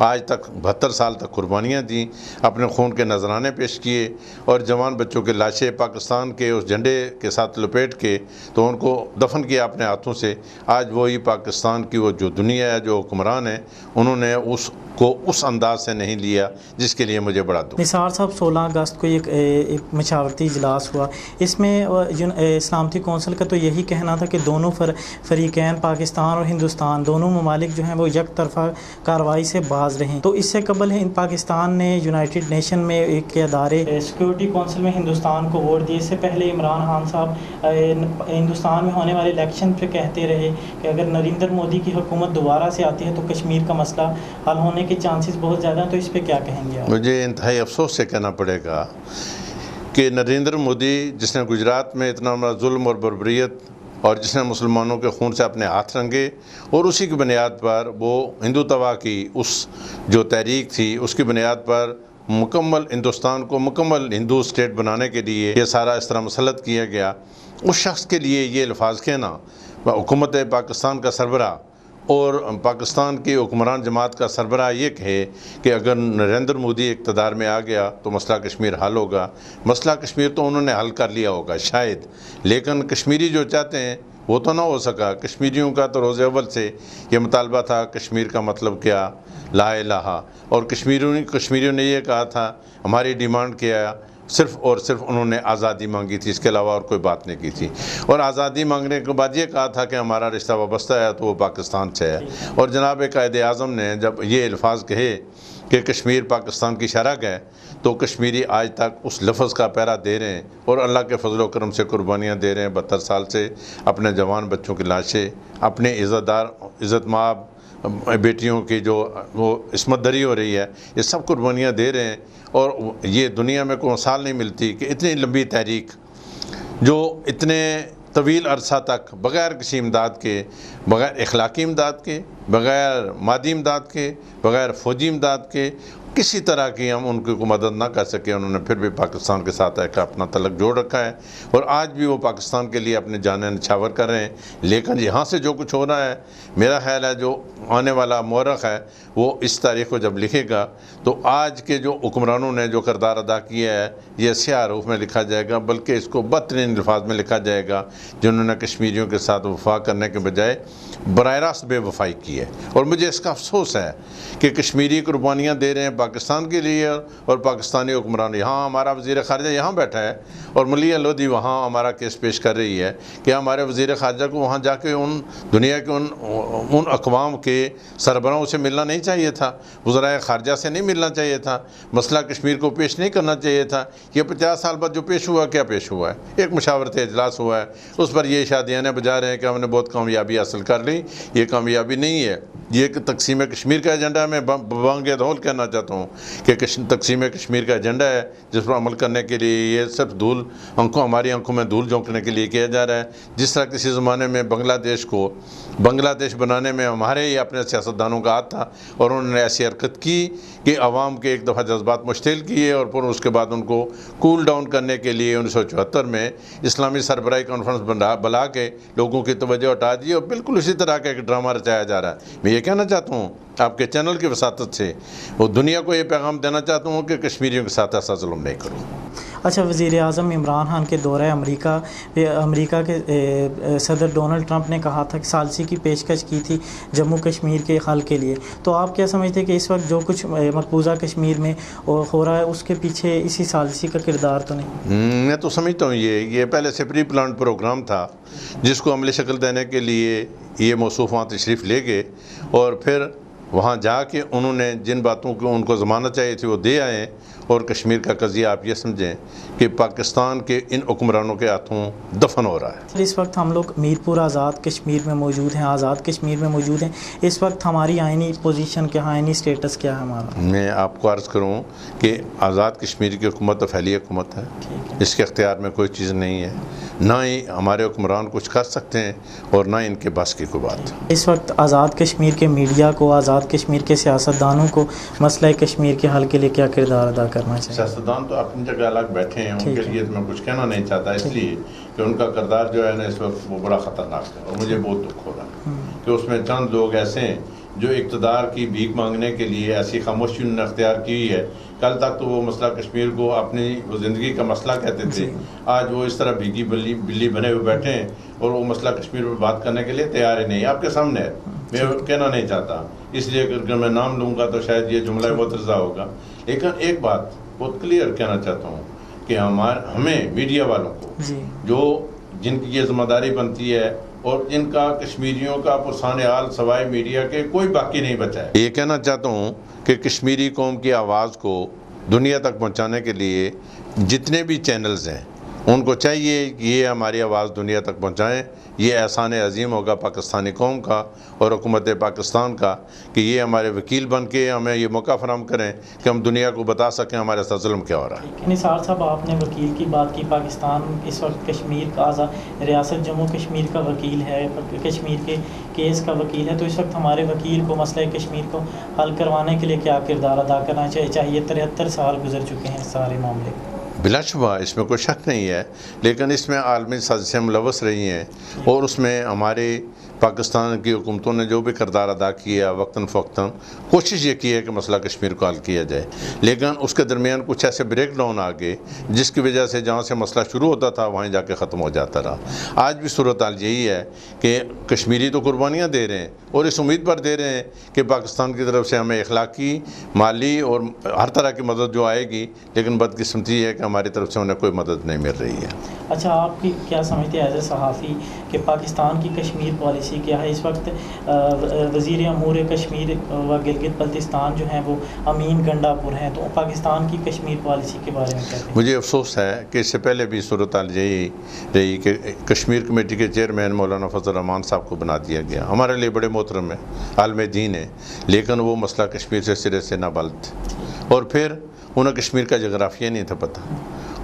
آج تک 72 سال تک قربانیاں دیں، اپنے خون کے نذرانے پیش کیے، اور جوان بچوں کے لاشیں پاکستان کے اس جھنڈے کے ساتھ لپیٹ کے تو ان کو دفن کیا اپنے ہاتھوں سے۔ آج وہی پاکستان کی وہ جو دنیا ہے، جو حکمران ہیں، انہوں نے اس کو اس انداز سے نہیں لیا، جس کے لیے مجھے بڑا دکھ۔ نثار صاحب، 16 اگست کو ایک مشاورتی اجلاس ہوا، اس میں سلامتی کونسل کا تو یہی کہنا تھا کہ دونوں فریقین پاکستان اور ہندوستان دونوں ممالک جو ہیں وہ یک طرفہ کارروائی سے باز رہیں۔ تو اس سے قبل پاکستان نے یونائٹڈ نیشن میں ایک ادارے سیکورٹی کونسل میں ہندوستان کو ووٹ دیے۔ اس سے پہلے عمران خان صاحب ہندوستان میں ہونے والے الیکشن پہ کہتے رہے کہ اگر نریندر مودی کی حکومت دوبارہ سے آتی ہے تو کشمیر کا مسئلہ حل ہونے کے چانسز بہت زیادہ ہیں، تو اس پہ کیا کہیں گے آپ؟ مجھے انتہائی افسوس سے کہنا پڑے گا کہ نریندر مودی، جس نے گجرات میں اتنا بڑا ظلم اور بربریت اور جس نے مسلمانوں کے خون سے اپنے ہاتھ رنگے، اور اسی کی بنیاد پر وہ ہندوتوا کی اس جو تحریک تھی اس کی بنیاد پر مکمل ہندوستان کو مکمل ہندو اسٹیٹ بنانے کے لیے یہ سارا اس طرح مسلط کیا گیا، اس شخص کے لیے یہ الفاظ کہنا حکومت پاکستان کا سربراہ اور پاکستان کی حکمران جماعت کا سربراہ یہ کہے کہ اگر نریندر مودی اقتدار میں آ گیا تو مسئلہ کشمیر حل ہوگا۔ مسئلہ کشمیر تو انہوں نے حل کر لیا ہوگا شاید، لیکن کشمیری جو چاہتے ہیں وہ تو نہ ہو سکا۔ کشمیریوں کا تو روز اول سے یہ مطالبہ تھا کشمیر کا مطلب کیا، لا الہ، اور کشمیریوں نے یہ کہا تھا ہماری ڈیمانڈ کیا، صرف اور صرف انہوں نے آزادی مانگی تھی، اس کے علاوہ اور کوئی بات نہیں کی تھی۔ اور آزادی مانگنے کے بعد یہ کہا تھا کہ ہمارا رشتہ وابستہ ہے تو وہ پاکستان سے ہے۔ اور جناب قائد اعظم نے جب یہ الفاظ کہے کہ کشمیر پاکستان کی شرح ہے، تو کشمیری آج تک اس لفظ کا پہرا دے رہے ہیں اور اللہ کے فضل و کرم سے قربانیاں دے رہے ہیں۔ 72 سال سے اپنے جوان بچوں کی لاشیں، اپنے عزت مآب بیٹیوں کی جو وہ عصمت دری ہو رہی ہے، یہ سب قربانیاں دے رہے ہیں۔ اور یہ دنیا میں کوئی مثال نہیں ملتی کہ اتنی لمبی تحریک جو اتنے طویل عرصہ تک بغیر کسی امداد کے، بغیر اخلاقی امداد کے، بغیر مادی امداد کے، بغیر فوجی امداد کے، کسی طرح کی ہم ان کی مدد نہ کر سکے، انہوں نے پھر بھی پاکستان کے ساتھ ایک اپنا تعلق جوڑ رکھا ہے، اور آج بھی وہ پاکستان کے لیے اپنی جانیں نچھاور کر رہے ہیں۔ لیکن یہاں سے جو کچھ ہو رہا ہے، میرا خیال ہے جو آنے والا مورخ ہے وہ اس تاریخ کو جب لکھے گا تو آج کے جو حکمرانوں نے جو کردار ادا کیا ہے یہ سیاہ حروف میں لکھا جائے گا، بلکہ اس کو بدترین الفاظ میں لکھا جائے گا، جنہوں نے کشمیریوں کے ساتھ وفا کرنے کے بجائے براہ راست بے وفائی کی ہے۔ اور مجھے اس کا افسوس ہے کہ کشمیری قربانیاں دے رہے ہیں پاکستان کے لیے، اور پاکستانی حکمران، یہاں ہمارا وزیر خارجہ یہاں بیٹھا ہے اور ملیہ لودھی وہاں ہمارا کیس پیش کر رہی ہے کہ ہمارے وزیر خارجہ کو وہاں جا کے ان دنیا کے ان اقوام کے سربراہوں سے ملنا نہیں چاہیے تھا، وزرائے خارجہ سے نہیں ملنا چاہیے تھا، مسئلہ کشمیر کو پیش نہیں کرنا چاہیے تھا۔ یہ 50 سال بعد جو پیش ہوا، کیا پیش ہوا ہے؟ ایک مشاورتی اجلاس ہوا ہے، اس پر یہ شادیاں بجا رہے ہیں کہ ہم نے بہت کامیابی حاصل کر لی۔ یہ کامیابی نہیں ہے، یہ ایک تقسیم کشمیر کا ایجنڈا ہے۔ میں بانگ دھول کہنا چاہتا ہوں کہ تقسیم کشمیر کا ایجنڈا ہے جس پر عمل کرنے کے لیے یہ صرف ہماری آنکھوں میں دھول جھونکنے کے لیے کیا جا رہا ہے۔ جس طرح کسی زمانے میں بنگلہ دیش بنانے میں ہمارے ہی اپنے سیاستدانوں کا ہاتھ تھا، اور انہوں نے ایسی حرکت کی کہ عوام کے ایک دفعہ جذبات مشتعل کیے، اور پھر اس کے بعد ان کو کول ڈاؤن کرنے کے لیے 1974 میں اسلامی سربراہی کانفرنس بلا کے لوگوں کی توجہ ہٹا دی، اور بالکل اسی طرح کا ایک ڈرامہ رچایا جا رہا ہے۔ میں یہ کہنا چاہتا ہوں آپ کے چینل کی وساطت سے، وہ دنیا کو یہ پیغام دینا چاہتا ہوں کہ کشمیریوں کے ساتھ ایسا ظلم نہیں کرو۔ اچھا، وزیر اعظم عمران خان کے دورہ امریکہ کے صدر ڈونلڈ ٹرمپ نے کہا تھا کہ ثالثی کی پیشکش کی تھی جموں کشمیر کے حل کے لیے، تو آپ کیا سمجھتے ہیں کہ اس وقت جو کچھ مقبوضہ کشمیر میں ہو رہا ہے اس کے پیچھے اسی ثالثی کا کردار تو نہیں؟ میں تو سمجھتا ہوں یہ پہلے سے پری پلانڈ پروگرام تھا، جس کو عملی شکل دینے کے لیے یہ موصوف وہاں تشریف لے گئے، اور پھر وہاں جا کے انہوں نے جن باتوں کو ان کو ضمانت چاہیے تھی وہ دے آئے۔ اور کشمیر کا قضیہ آپ یہ سمجھیں کہ پاکستان کے ان حکمرانوں کے ہاتھوں دفن ہو رہا ہے۔ اس وقت ہم لوگ میر پور آزاد کشمیر میں موجود ہیں، آزاد کشمیر میں موجود ہیں۔ اس وقت ہماری آئینی پوزیشن کیا ہے، آئینی سٹیٹس کیا ہے ہمارا؟ میں آپ کو عرض کروں کہ آزاد کشمیر کی حکومت تو پھیلی حکومت ہے، اس کے اختیار میں کوئی چیز نہیں ہے، نہ ہی ہمارے حکمران کچھ کر سکتے ہیں اور نہ ان کے بس کی کوئی بات۔ اس وقت آزاد کشمیر کے میڈیا کو، آزاد کشمیر کے سیاستدانوں کو مسئلہ کشمیر کے حل کے لیے کیا کردار ادا کرنا چاہیے؟ سیاستدان تو اپنی جگہ الگ بیٹھے ہیں، ان کے لیے تو میں کچھ کہنا نہیں چاہتا، اس لیے کہ ان کا کردار جو ہے نا اس وقت وہ بڑا خطرناک ہے، اور مجھے بہت دکھ ہو رہا ہے کہ اس میں چند لوگ ایسے ہیں جو اقتدار کی بھیک مانگنے کے لیے ایسی خاموشی انہوں نے اختیار کی ہوئی ہے. کل تک تو وہ مسئلہ کشمیر کو اپنی وہ زندگی کا مسئلہ کہتے تھے, آج وہ اس طرح بھیگی بلی بنے ہوئے بیٹھے ہیں اور وہ مسئلہ کشمیر پر بات کرنے کے لیے تیار ہی نہیں. آپ کے سامنے ہے, میں کہنا نہیں چاہتا, اس لیے اگر میں نام لوں گا تو شاید یہ جملہ مترضع ہوگا. لیکن ایک بات بہت کلیئر کہنا چاہتا ہوں کہ ہمیں میڈیا والوں کو جن کی یہ ذمہ داری بنتی ہے اور جن کا کشمیریوں کا پرسان حال سوائے میڈیا کے کوئی باقی نہیں بچا ہے. یہ کہنا چاہتا ہوں کہ کشمیری قوم کی آواز کو دنیا تک پہنچانے کے لیے جتنے بھی چینلز ہیں ان کو چاہیے کہ یہ ہماری آواز دنیا تک پہنچائیں. یہ احسان عظیم ہوگا پاکستانی قوم کا اور حکومت پاکستان کا کہ یہ ہمارے وکیل بن کے ہمیں یہ موقع فراہم کریں کہ ہم دنیا کو بتا سکیں ہمارے ساتھ ظلم کیا ہو رہا ہے. نثار صاحب, آپ نے وکیل کی بات کی. پاکستان اس وقت کشمیر کا ریاست جموں کشمیر کا وکیل ہے, کشمیر کے کیس کا وکیل ہے, تو اس وقت ہمارے وکیل کو مسئلہ کشمیر کو حل کروانے کے لیے کیا کردار ادا کرنا چاہیے؟ 73 سال گزر چکے ہیں سارے معاملے. بلا شبہ اس میں کوئی شک نہیں ہے, لیکن اس میں عالمی سازشیں ملوث رہی ہیں اور اس میں ہمارے پاکستان کی حکومتوں نے جو بھی کردار ادا کیا وقتاً فوقتاً کوشش یہ کی ہے کہ مسئلہ کشمیر کو حل کیا جائے, لیکن اس کے درمیان کچھ ایسے بریک ڈاؤن آ گئے جس کی وجہ سے جہاں سے مسئلہ شروع ہوتا تھا وہیں جا کے ختم ہو جاتا رہا. آج بھی صورتحال یہی ہے کہ کشمیری تو قربانیاں دے رہے ہیں اور اس امید پر دے رہے ہیں کہ پاکستان کی طرف سے ہمیں اخلاقی, مالی اور ہر طرح کی مدد جو آئے گی, لیکن بدقسمتی ہے کہ ہماری طرف سے انہیں کوئی مدد نہیں مل رہی ہے. اچھا, آپ کی کیا سمجھتے ہیں ایز اے صحافی کہ پاکستان کی کشمیر پالیسی کیا ہے؟ اس وقت وزیر امور کشمیر و گلگت بلتستان جو ہیں وہ امین گنڈا پور ہیں, تو پاکستان کی کشمیر پالیسی کے بارے میں کہتے ہیں؟ مجھے افسوس ہے کہ اس سے پہلے بھی صورتحال یہی رہی کہ کشمیر کمیٹی کے چیئرمین مولانا فضل الرحمان صاحب کو بنا دیا گیا. ہمارے لیے بڑے محترم ہیں, عالم دین ہیں, لیکن وہ مسئلہ کشمیر سے سرے سے نابالغ تھے اور پھر انہیں کشمیر کا جغرافیہ نہیں تھا پتہ,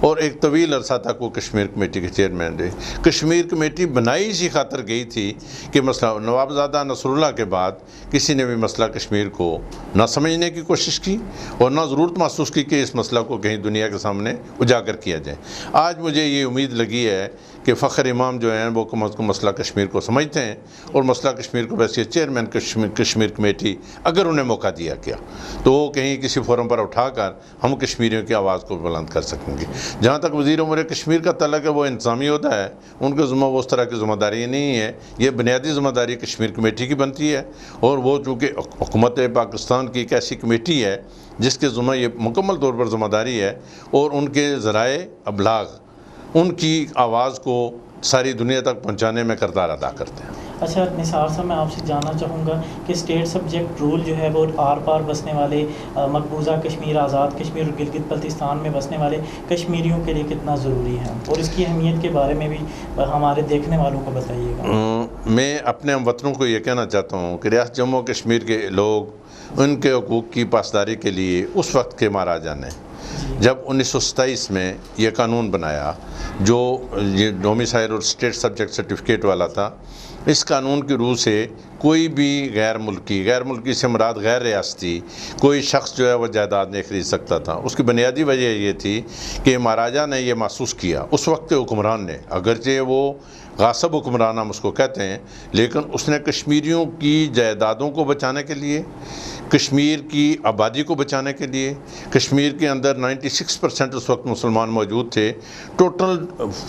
اور ایک طویل عرصہ تک وہ کشمیر کمیٹی کے چیئرمین رہے. کشمیر کمیٹی بنائی اسی خاطر گئی تھی کہ مسئلہ نوابزادہ نصر اللہ کے بعد کسی نے بھی مسئلہ کشمیر کو نہ سمجھنے کی کوشش کی اور نہ ضرورت محسوس کی کہ اس مسئلہ کو کہیں دنیا کے سامنے اجاگر کیا جائے. آج مجھے یہ امید لگی ہے کہ فخر امام جو ہیں وہ کم از کم مسئلہ کشمیر کو سمجھتے ہیں اور مسئلہ کشمیر کو ویسے چیئرمین کشمیر کمیٹی اگر انہیں موقع دیا گیا تو وہ کہیں کسی فورم پر اٹھا کر ہم کشمیریوں کی آواز کو بلند کر سکیں گے. جہاں تک وزیر امور کشمیر کا تعلق ہے وہ انتظامی ہوتا ہے, ان کے ذمہ وہ اس طرح کی ذمہ داری نہیں ہے. یہ بنیادی ذمہ داری کشمیر کمیٹی کی بنتی ہے اور وہ چونکہ حکومت پاکستان کی ایک ایسی کمیٹی ہے جس کے ذمہ یہ مکمل طور پر ذمہ داری ہے اور ان کے ذرائع ابلاغ ان کی آواز کو ساری دنیا تک پہنچانے میں کردار ادا کرتے ہیں. اچھا نثار صاحب, میں آپ سے جاننا چاہوں گا کہ اسٹیٹ سبجیکٹ رول جو ہے وہ آر پار بسنے والے مقبوضہ کشمیر, آزاد کشمیر اور گلگت بلتستان میں بسنے والے کشمیریوں کے لیے کتنا ضروری ہے, اور اس کی اہمیت کے بارے میں بھی ہمارے دیکھنے والوں کو بتائیے گا. میں اپنے ہم وطنوں کو یہ کہنا چاہتا ہوں کہ ریاست جموں کشمیر کے لوگ ان کے حقوق کی پاسداری کے لیے اس وقت کے مہاراجا نے جب 1927 میں یہ قانون بنایا جو یہ ڈومیسائل اور اسٹیٹ سبجیکٹ سرٹیفکیٹ والا تھا, اس قانون کی روح سے کوئی بھی غیر ملکی سے مراد غیر ریاستی کوئی شخص جو ہے وہ جائیداد نہیں خرید سکتا تھا. اس کی بنیادی وجہ یہ تھی کہ مہاراجا نے یہ محسوس کیا, اس وقت کے حکمران نے, اگرچہ وہ غاصب حکمران ہم اس کو کہتے ہیں, لیکن اس نے کشمیریوں کی جائیدادوں کو بچانے کے لیے, کشمیر کی آبادی کو بچانے کے لیے, کشمیر کے اندر 96% اس وقت مسلمان موجود تھے, ٹوٹل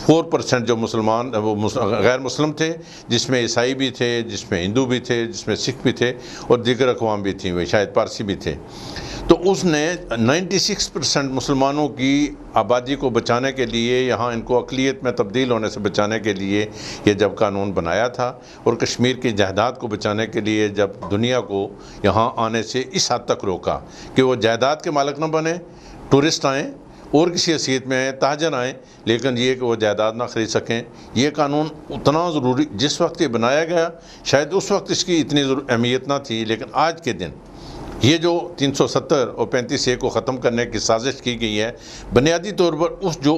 4% جو مسلمان وہ غیر مسلم تھے, جس میں عیسائی بھی تھے, جس میں ہندو بھی تھے, جس میں سکھ بھی تھے اور دیگر اقوام بھی تھیں, وہ شاید پارسی بھی تھے. تو اس نے 96% مسلمانوں کی آبادی کو بچانے کے لیے, یہاں ان کو اقلیت میں تبدیل ہونے سے بچانے کے لیے یہ جب قانون بنایا تھا, اور کشمیر کی جائیداد کو بچانے کے لیے جب دنیا کو یہاں آنے سے اس حد تک روکا کہ وہ جائیداد کے مالک نہ بنے, ٹورسٹ آئیں اور کسی حیثیت میں آئیں, تاجر آئیں, لیکن یہ کہ وہ جائیداد نہ خرید سکیں. یہ قانون اتنا ضروری جس وقت یہ بنایا گیا, شاید اس وقت اس کی اتنی اہمیت نہ تھی, لیکن آج کے دن یہ جو 370 اور 35A کو ختم کرنے کی سازش کی گئی ہے, بنیادی طور پر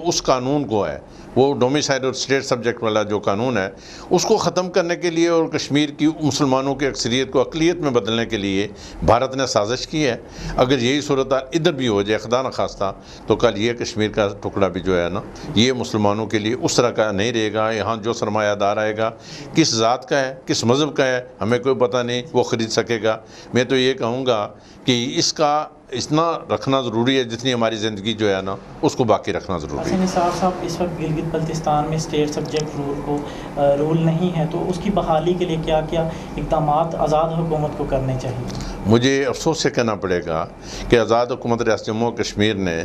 اس قانون کو ہے وہ ڈومیسائل اور اسٹیٹ سبجیکٹ والا جو قانون ہے اس کو ختم کرنے کے لیے اور کشمیر کی مسلمانوں کی اکثریت کو اقلیت میں بدلنے کے لیے بھارت نے سازش کی ہے. اگر یہی صورتحال ادھر بھی ہو جائے خدا نخواستہ تو کل یہ کشمیر کا ٹکڑا بھی جو ہے نا یہ مسلمانوں کے لیے اس طرح کا نہیں رہے گا. یہاں جو سرمایہ دار آئے گا کس ذات کا ہے کس مذہب کا ہے ہمیں کوئی پتہ نہیں, وہ خرید سکے گا. میں تو یہ کہوں گا کہ اس کا اتنا رکھنا ضروری ہے جتنی ہماری زندگی جو ہے نا اس کو باقی رکھنا ضروری ہے. نثار صاحب, اس وقت گلگت بلتستان میں اسٹیٹ سبجیکٹ رول نہیں ہے, تو اس کی بحالی کے لیے کیا کیا اقدامات آزاد حکومت کو کرنے چاہیے؟ مجھے افسوس سے کہنا پڑے گا کہ آزاد حکومت ریاست جموں و کشمیر نے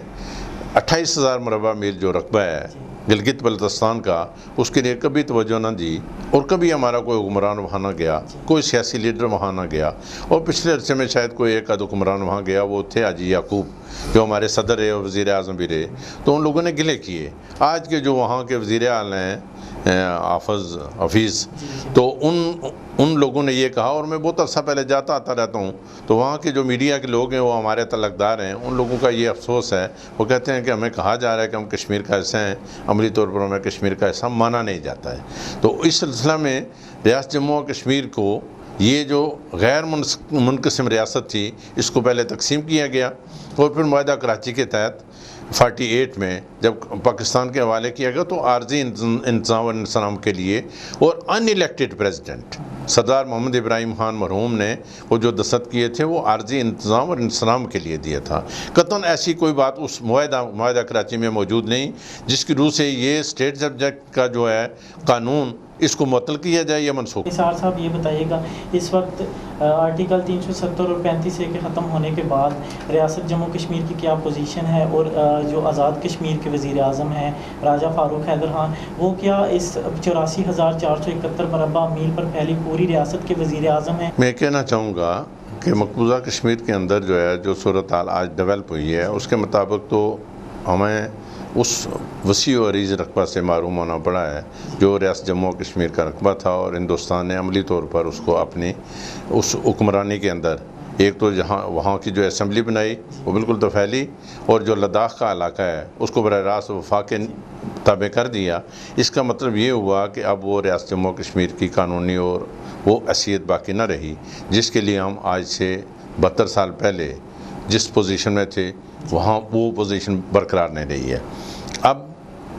28,000 مربع میل جو رقبہ ہے گلگت بلتستان کا اس کے لیے کبھی توجہ نہ دی, اور کبھی ہمارا کوئی حکمران وہاں نہ گیا, کوئی سیاسی لیڈر وہاں نہ گیا. اور پچھلے عرصے میں شاید کوئی ایک آدھ حکمران وہاں گیا, وہ تھے حاجی یعقوب جو ہمارے صدر رہے اور وزیر اعظم بھی رہے, تو ان لوگوں نے گلے کیے. آج کے جو وہاں کے وزیر اعلیٰ ہیں حفیظ, تو ان لوگوں نے یہ کہا, اور میں بہت عرصہ پہلے جاتا آتا رہتا ہوں, تو وہاں کے جو میڈیا کے لوگ ہیں وہ ہمارے تعلقدار ہیں, ان لوگوں کا یہ افسوس ہے, وہ کہتے ہیں کہ ہمیں کہا جا رہا ہے کہ ہم کشمیر کا حصہ ہیں, عملی طور پر ہمیں کشمیر کا حصہ مانا نہیں جاتا ہے. تو اس سلسلہ میں ریاست جموں و کشمیر کو یہ جو غیر منقسم ریاست تھی اس کو پہلے تقسیم کیا گیا, اور پھر معاہدہ کراچی کے تحت 48 میں جب پاکستان کے حوالے کیا گیا تو عارضی انتظام و انصرام کے لیے, اور ان الیکٹڈ پریزیڈنٹ سردار محمد ابراہیم خان مرحوم نے وہ جو دستخط کیے تھے وہ عارضی انتظام اور انصرام کے لیے دیا تھا. قطعاً ایسی کوئی بات اس معاہدہ کراچی میں موجود نہیں جس کی روح سے یہ اسٹیٹ سبجیکٹ کا جو ہے قانون اس کو معطل کیا جائے یا منسوخ. نثار صاحب یہ بتائیے گا, اس وقت آرٹیکل 370 اور 35A کے ختم ہونے کے بعد ریاست جموں کشمیر کی کیا پوزیشن ہے, اور جو آزاد کشمیر کے وزیر اعظم ہیں راجہ فاروق حیدر خان, وہ کیا اس 84,471 مربع میل پر پھیلی پوری ریاست کے وزیر اعظم ہیں؟ میں کہنا چاہوں گا کہ مقبوضہ کشمیر کے اندر جو ہے جو صورتحال آج ڈیولپ ہوئی ہے اس کے مطابق تو ہمیں اس وسیع و عریض رقبہ سے معروم ہونا پڑا ہے جو ریاست جموں و کشمیر کا رقبہ تھا, اور ہندوستان نے عملی طور پر اس کو اپنی اس حکمرانی کے اندر ایک تو جہاں وہاں کی جو اسمبلی بنائی وہ بالکل تو پھیلی, اور جو لداخ کا علاقہ ہے اس کو براہ راست وفاق کے تابع کر دیا. اس کا مطلب یہ ہوا کہ اب وہ ریاست جموں و کشمیر کی قانونی اور وہ حیثیت باقی نہ رہی جس کے لیے ہم آج سے 72 سال پہلے جس پوزیشن میں تھے وہاں وہ پوزیشن برقرار نہیں رہی ہے. اب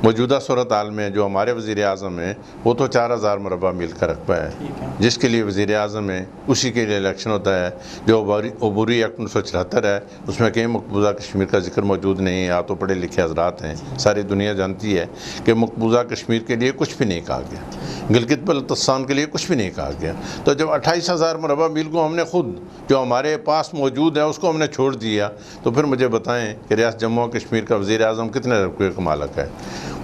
موجودہ صورتحال میں جو ہمارے وزیر اعظم ہیں وہ تو 4,000 مربع میل کا رقبہ ہے, جس کے لیے وزیر اعظم ہے اسی کے لیے الیکشن ہوتا ہے. جو عبوری ایکٹ 1974 ہے اس میں کہیں مقبوضہ کشمیر کا ذکر موجود نہیں ہے. آپ تو پڑھے لکھے حضرات ہیں, ساری دنیا جانتی ہے کہ مقبوضہ کشمیر کے لیے کچھ بھی نہیں کہا گیا, گلگت بلتستان کے لیے کچھ بھی نہیں کہا گیا. تو جب 28,000 مربع میل کو ہم نے خود جو ہمارے پاس موجود ہے اس کو ہم نے چھوڑ دیا, تو پھر مجھے بتائیں کہ ریاست جموں و کشمیر کا وزیر اعظم کتنے رقبے کا مالک ہے,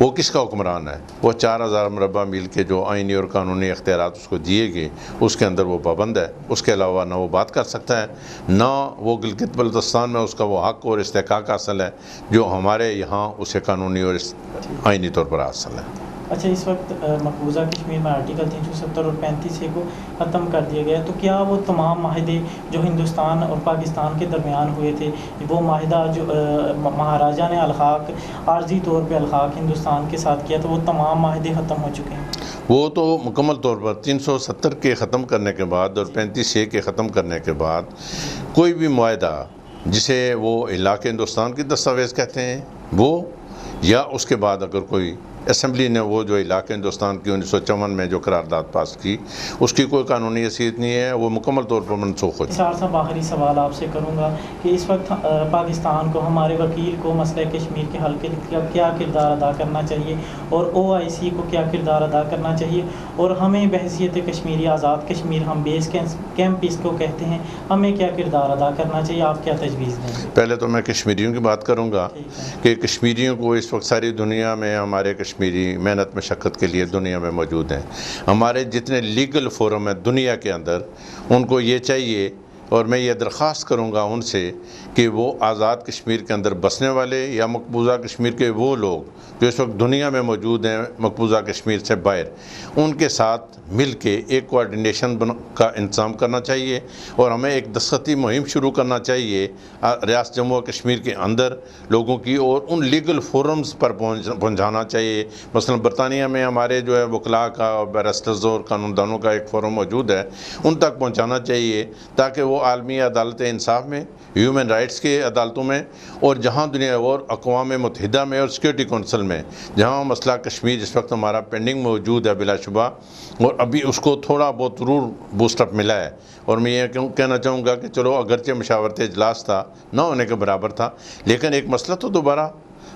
وہ کس کا حکمران ہے؟ وہ 4,000 مربع میل کے جو آئینی اور قانونی اختیارات اس کو دیے گئے اس کے اندر وہ پابند ہے. اس کے علاوہ نہ وہ بات کر سکتا ہے, نہ وہ گلگت بلتستان میں اس کا وہ حق اور استحقاق حاصل ہے جو ہمارے یہاں اسے قانونی اور آئینی طور پر حاصل ہے. اچھا, اس وقت مقبوضہ کشمیر میں آرٹیکل 370 اور 35A کو ختم کر دیا گیا, تو کیا وہ تمام معاہدے جو ہندوستان اور پاکستان کے درمیان ہوئے تھے, وہ معاہدہ جو مہاراجہ نے الحاق عارضی طور پہ الحاق ہندوستان کے ساتھ کیا, تو وہ تمام معاہدے ختم ہو چکے ہیں؟ وہ تو مکمل طور پر 370 کے ختم کرنے کے بعد اور 35A کے ختم کرنے کے بعد کوئی بھی معاہدہ جسے وہ علاقے ہندوستان کی دستاویز کہتے ہیں وہ, یا اس کے بعد اگر کوئی اسمبلی نے وہ جو علاقے ہندوستان کی 1954 میں جو قرارداد پاس کی اس کی کوئی قانونی حیثیت نہیں ہے, وہ مکمل طور پر منسوخ ہو. نثار صاحب, آخری سوال آپ سے کروں گا کہ اس وقت پاکستان کو, ہمارے وکیل کو مسئلہ کشمیر کے حل کے لیے کیا کردار ادا کرنا چاہیے, اور OIC کو کیا کردار ادا کرنا چاہیے, اور ہمیں بحیثیت کشمیری آزاد کشمیر, ہم بیس کیمپ اس کو کہتے ہیں, ہمیں کیا کردار ادا کرنا چاہیے, آپ کیا تجویز دیں گے؟ پہلے تو میں کشمیریوں کی بات کروں گا کہ کشمیریوں کو اس وقت ساری دنیا میں ہمارے کشمیری محنت مشقت کے لیے دنیا میں موجود ہیں. ہمارے جتنے لیگل فورم ہیں دنیا کے اندر ان کو یہ چاہیے اور میں یہ درخواست کروں گا ان سے کہ وہ آزاد کشمیر کے اندر بسنے والے یا مقبوضہ کشمیر کے وہ لوگ جو اس وقت دنیا میں موجود ہیں مقبوضہ کشمیر سے باہر، ان کے ساتھ مل کے ایک کوارڈینیشن کا انتظام کرنا چاہیے، اور ہمیں ایک دستخطی مہم شروع کرنا چاہیے ریاست جموں و کشمیر کے اندر لوگوں کی، اور ان لیگل فورمز پر پہنچانا چاہیے۔ مثلا برطانیہ میں ہمارے جو ہے وکلاء کا اور بیرسٹرز اور قانون دانوں کا ایک فورم موجود ہے، ان تک پہنچانا چاہیے تاکہ وہ عالمی عدالت انصاف میں، ہیومن رائٹس کے عدالتوں میں، اور جہاں دنیا اور اقوام متحدہ میں اور سیکورٹی کونسل میں جہاں مسئلہ کشمیر اس وقت ہمارا پینڈنگ موجود ہے بلا شبہ، اور ابھی اس کو تھوڑا بہت ضرور بوسٹ اپ ملا ہے، اور میں یہ کہنا چاہوں گا کہ چلو اگرچہ مشاورتی اجلاس تھا نہ ہونے کے برابر تھا، لیکن ایک مسئلہ تو دوبارہ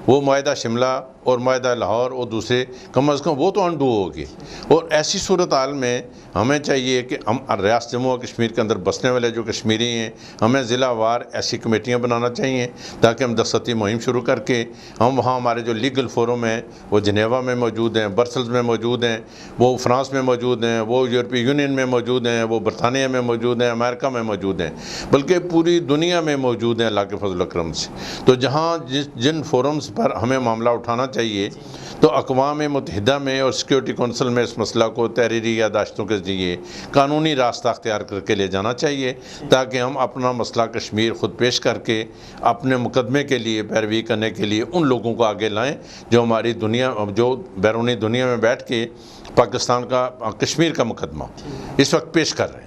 وہ معاہدہ شملہ اور معاہدہ لاہور اور دوسرے کم از کم وہ تو انڈو ہوگی، اور ایسی صورتحال میں ہمیں چاہیے کہ ہم ریاست جموں و کشمیر کے اندر بسنے والے جو کشمیری ہیں ہمیں ضلع وار ایسی کمیٹیاں بنانا چاہیے تاکہ ہم دستخطی مہم شروع کر کے ہم وہاں ہمارے جو لیگل فورم ہیں وہ جنیوا میں موجود ہیں، برسلز میں موجود ہیں، وہ فرانس میں موجود ہیں، وہ یورپی یونین میں موجود ہیں، وہ برطانیہ میں موجود ہیں، امریکہ میں موجود ہیں، بلکہ پوری دنیا میں موجود ہیں اللہ کے فضل و کرم سے۔ تو جہاں جن فورمز پر ہمیں معاملہ اٹھانا چاہیے تو اقوام متحدہ میں اور سیکورٹی کونسل میں اس مسئلہ کو تحریری یادداشتوں کے ذریعے قانونی راستہ اختیار کر کے لے جانا چاہیے تاکہ ہم اپنا مسئلہ کشمیر خود پیش کر کے اپنے مقدمے کے لیے پیروی کرنے کے لیے ان لوگوں کو آگے لائیں جو ہماری دنیا، جو بیرونی دنیا میں بیٹھ کے پاکستان کا کشمیر کا مقدمہ اس وقت پیش کر رہے ہیں۔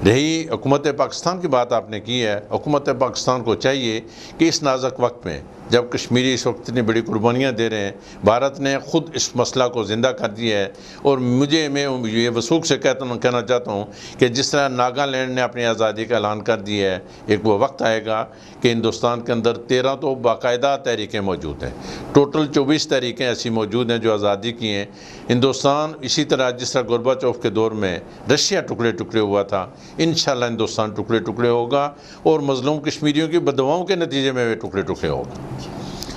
رہی حکومت پاکستان کی بات آپ نے کی ہے، حکومت پاکستان کو چاہیے کہ اس نازک وقت میں جب کشمیری اس وقت اتنی بڑی قربانیاں دے رہے ہیں، بھارت نے خود اس مسئلہ کو زندہ کر دیا ہے، اور میں یہ وثوق سے کہنا چاہتا ہوں کہ جس طرح ناگالینڈ نے اپنی آزادی کا اعلان کر دیا ہے، ایک وہ وقت آئے گا کہ ہندوستان کے اندر 13 تو باقاعدہ تحریکیں موجود ہیں، ٹوٹل 24 تحریکیں ایسی موجود ہیں جو آزادی کی ہیں۔ ہندوستان اسی طرح جس طرح گورباچوف کے دور میں رشیا ٹکڑے ٹکڑے ہوا تھا، انشاءاللہ ہندوستان ٹکڑے ٹکڑے ہوگا، اور مظلوم کشمیریوں کی بددعاؤں کے نتیجے میں وہ ٹکڑے ٹکڑے ہوگا۔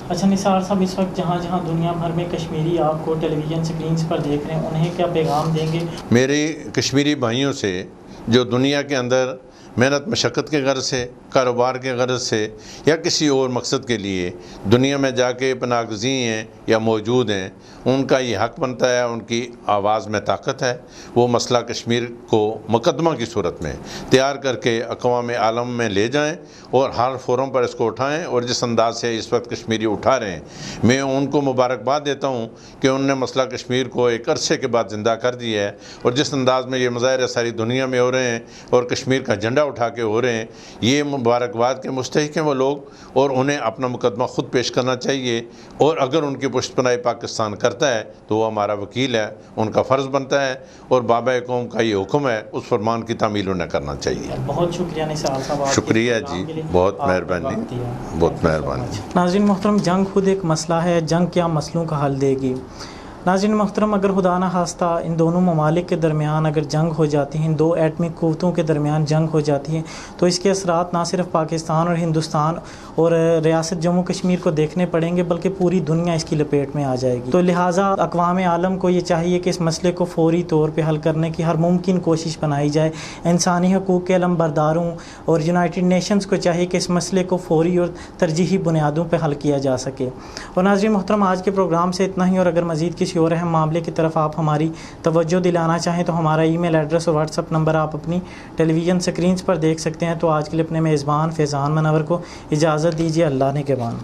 اچھا نثار صاحب، اس وقت جہاں جہاں دنیا بھر میں کشمیری آپ کو ٹیلی ویژن سکرینز پر دیکھ رہے ہیں، انہیں کیا پیغام دیں گے؟ میرے کشمیری بھائیوں سے جو دنیا کے اندر محنت مشقت کے غرض سے، کاروبار کے غرض سے یا کسی اور مقصد کے لیے دنیا میں جا کے پناہ گزین ہیں یا موجود ہیں، ان کا یہ حق بنتا ہے، ان کی آواز میں طاقت ہے، وہ مسئلہ کشمیر کو مقدمہ کی صورت میں تیار کر کے اقوام عالم میں لے جائیں اور ہر فورم پر اس کو اٹھائیں، اور جس انداز سے اس وقت کشمیری اٹھا رہے ہیں میں ان کو مبارکباد دیتا ہوں کہ انہوں نے مسئلہ کشمیر کو ایک عرصے کے بعد زندہ کر دیا ہے، اور جس انداز میں یہ مظاہرے ساری دنیا میں ہو رہے ہیں اور کشمیر کا جھنڈا اٹھا کے ہو رہے ہیں، یہ مبارکباد کے مستحق ہیں وہ لوگ، اور انہیں اپنا مقدمہ خود پیش کرنا چاہیے، اور اگر ان کی پشت پناہی پاکستان کرتا ہے تو وہ ہمارا وکیل ہے، ان کا فرض بنتا ہے، اور بابا قوم کا یہ حکم ہے، اس فرمان کی تعمیل انہیں کرنا چاہیے۔ بہت شکریہ نثار صاحب، شکریہ جی، بہت مہربانی، بہت مہربانی۔ ناظرین محترم، جنگ خود ایک مسئلہ ہے، جنگ کیا مسئلوں کا حل دے گی؟ ناظرین محترم، اگر خدا نہ خواستہ ان دونوں ممالک کے درمیان اگر جنگ ہو جاتی ہیں، دو ایٹمی قوتوں کے درمیان جنگ ہو جاتی ہے، تو اس کے اثرات نہ صرف پاکستان اور ہندوستان اور ریاست جموں کشمیر کو دیکھنے پڑیں گے بلکہ پوری دنیا اس کی لپیٹ میں آ جائے گی۔ تو لہٰذا اقوام عالم کو یہ چاہیے کہ اس مسئلے کو فوری طور پہ حل کرنے کی ہر ممکن کوشش بنائی جائے۔ انسانی حقوق کے علمبرداروں اور یونائٹڈ نیشنز کو چاہیے کہ اس مسئلے کو فوری اور ترجیحی بنیادوں پہ حل کیا جا سکے۔ اور ناظرین محترم، آج کے پروگرام سے اتنا ہی، اور اگر مزید کسی اور اہم معاملے کی طرف آپ ہماری توجہ دلانا چاہیں تو ہمارا ای میل ایڈریس اور واٹس ایپ نمبر آپ اپنی ٹیلی ویژن سکرینز پر دیکھ سکتے ہیں۔ تو آج کے لیے اپنے میزبان فیضان منور کو اجازت دیجیے، اللہ نگہبان۔